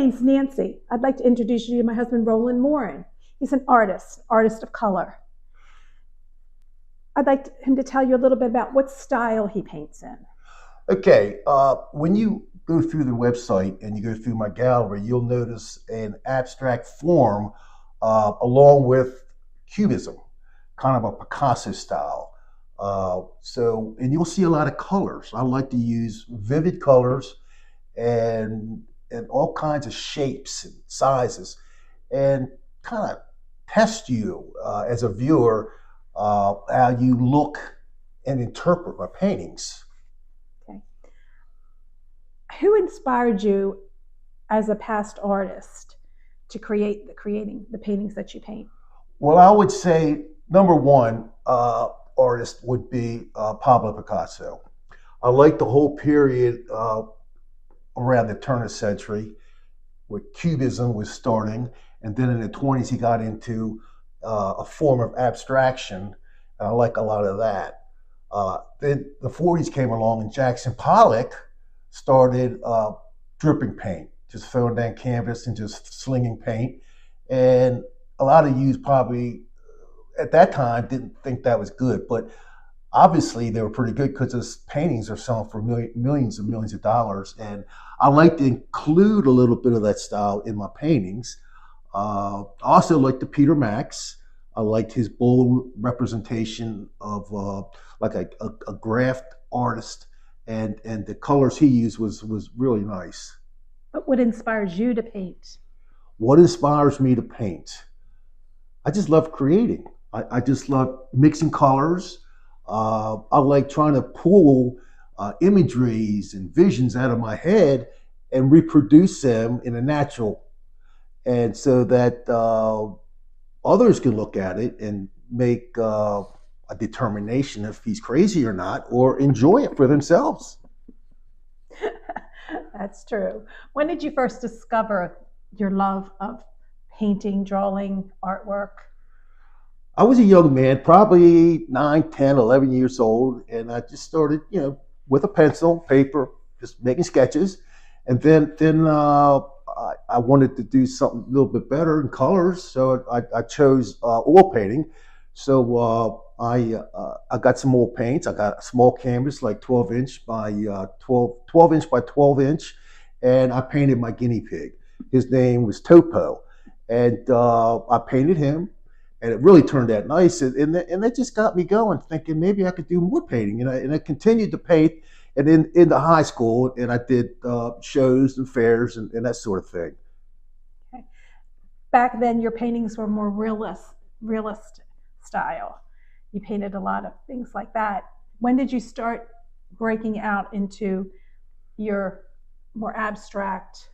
name's Nancy. I'd like to introduce you to my husband, Roland Morin. He's an artist of color. I'd like him to tell you a little bit about what style he paints in. Okay, when you go through the website and you go through my gallery, you'll notice an abstract form along with cubism, kind of a Picasso style. And you'll see a lot of colors. I like to use vivid colors and all kinds of shapes and sizes, and kind of test you as a viewer how you look and interpret my paintings. Okay. Who inspired you as a past artist to create the paintings that you paint? Well, I would say number one artist would be Pablo Picasso. I like the whole period around the turn of the century where Cubism was starting, and then in the 20s he got into a form of abstraction, and I like a lot of that. Then the 40s came along and Jackson Pollock started dripping paint, just throwing down canvas and just slinging paint. And a lot of you probably at that time didn't think that was good, but obviously they were pretty good because his paintings are selling for millions and millions of dollars. And I like to include a little bit of that style in my paintings. I also like the Peter Max. I liked his bold representation of like a graft artist, and the colors he used was really nice. But what inspires you to paint? What inspires me to paint? I just love creating. I just love mixing colors. I like trying to pull imageries and visions out of my head and reproduce them in a natural, and so that others can look at it and make a determination if he's crazy or not, or enjoy it for themselves. That's true. When did you first discover your love of painting, drawing, artwork? I was a young man, probably 9, 10, 11 years old, and I just started, with a pencil, paper, just making sketches. And then I wanted to do something a little bit better in colors, so I chose oil painting. So I got some oil paints. I got a small canvas, like 12 inch by 12 inch by 12 inch, and I painted my guinea pig. His name was Topo, and I painted him. And it really turned out nice, and that just got me going, thinking maybe I could do more painting. And I continued to paint, and into high school, and I did shows and fairs and that sort of thing. Okay. Back then, your paintings were more realist style. You painted a lot of things like that. When did you start breaking out into your more abstract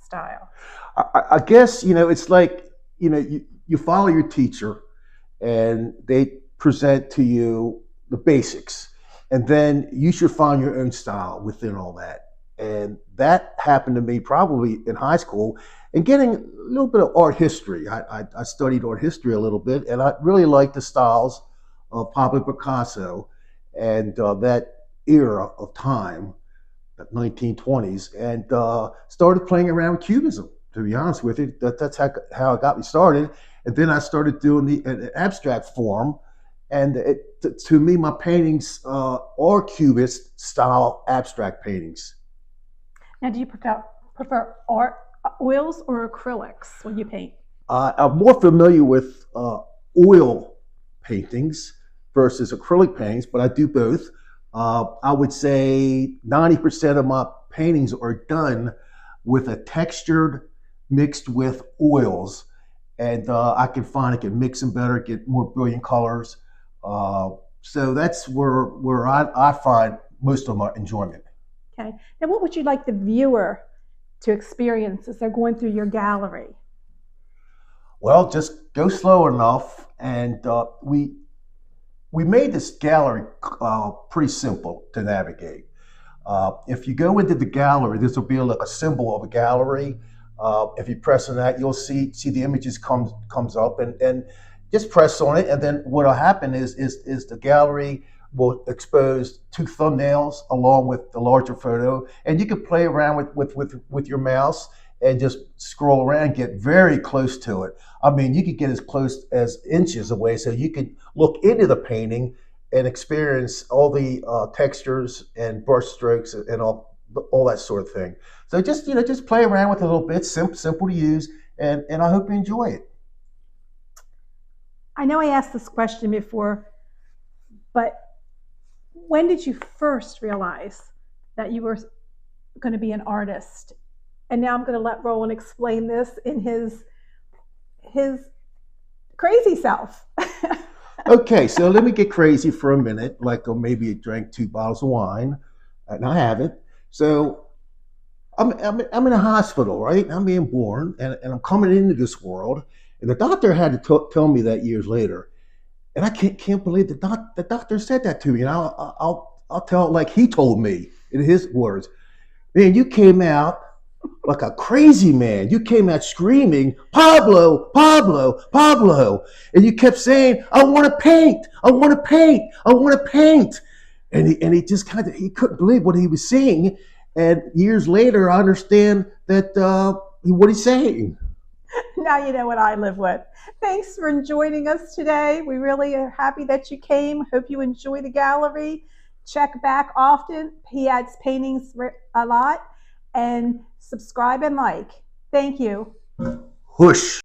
style? I guess it's like you follow your teacher and they present to you the basics, and then you should find your own style within all that. And that happened to me probably in high school, and getting a little bit of art history. I studied art history a little bit, and I really liked the styles of Pablo Picasso and that era of time, the 1920s, and started playing around with Cubism. To be honest with you, that's how it got me started. And then I started doing an abstract form, and to me, my paintings are Cubist style abstract paintings. Now, do you prefer oils or acrylics when you paint? I'm more familiar with oil paintings versus acrylic paintings, but I do both. I would say 90% of my paintings are done with a textured mixed with oils, and I can mix them better, get more brilliant colors. So that's where I find most of my enjoyment. Okay. Now, what would you like the viewer to experience as they're going through your gallery? Well, just go slow enough, and we made this gallery pretty simple to navigate. If you go into the gallery, this will be like a symbol of a gallery. If you press on that, you'll see the images comes up, and just press on it, and then what will happen is the gallery will expose 2 thumbnails along with the larger photo, and you can play around with your mouse and just scroll around, get very close to it. I mean, you could get as close as inches away, so you could look into the painting and experience all the textures and brush strokes and all that sort of thing. So just play around with it a little bit, simple to use, and I hope you enjoy it. I know I asked this question before, but when did you first realize that you were going to be an artist? And now I'm going to let Roland explain this in his crazy self. Okay, so let me get crazy for a minute, like maybe I drank 2 bottles of wine, and I haven't. So I'm in a hospital, right? I'm being born, and I'm coming into this world, and the doctor had to tell me that years later, and I can't believe the doctor said that to me. And I'll tell it like he told me in his words. Man, you came out like a crazy man. You came out screaming, Pablo, Pablo, Pablo. And you kept saying, I want to paint, I want to paint, I want to paint. And he just he couldn't believe what he was saying. And years later, I understand that what he's saying. Now you know what I live with. Thanks for joining us today. We really are happy that you came. Hope you enjoy the gallery. Check back often. He adds paintings a lot. And subscribe and like. Thank you. Whoosh.